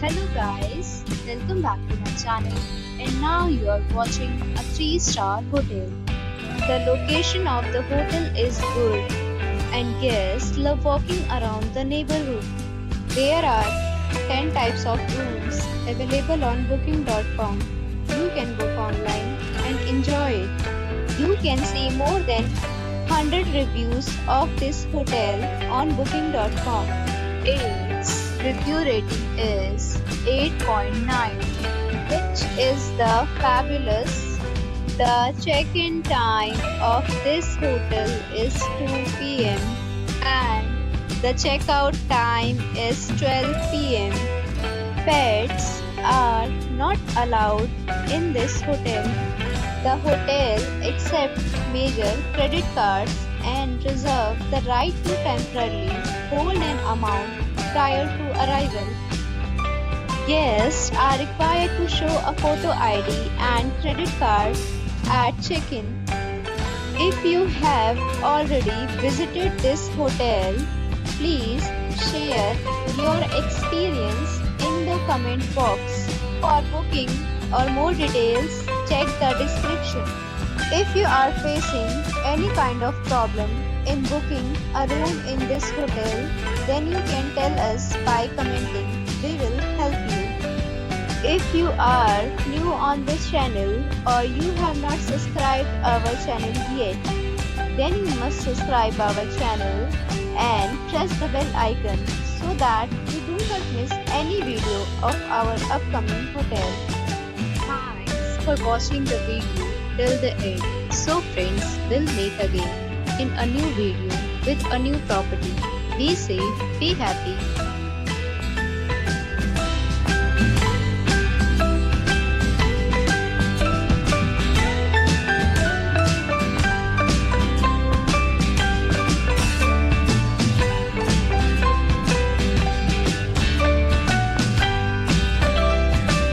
Hello guys, welcome back to my channel, and now you are watching a 3-star hotel. The location of the hotel is good and guests love walking around the neighborhood. There are 10 types of rooms available on booking.com. You can book online and enjoy it. You can see more than 100 reviews of this hotel on booking.com. Its review rating is 8.9, which is the fabulous. The check-in time of this hotel is 2 p.m. and the checkout time is 12 p.m. Pets are not allowed in this hotel. The hotel accepts major credit cards and reserves the right to temporarily hold an amount prior to arrival. Guests are required to show a photo ID and credit card at check-in. If you have already visited this hotel, please share your experience in the comment box. For booking or more details, check the description. If you are facing any kind of problem in booking a room in this hotel, then you can tell us by commenting. We will help you. If you are new on this channel or you have not subscribed our channel yet, then you must subscribe our channel and press the bell icon so that you do not miss any video of our upcoming hotel. Thanks for watching the video till the end. So friends, we'll meet again in a new video with a new property. Be safe, be happy.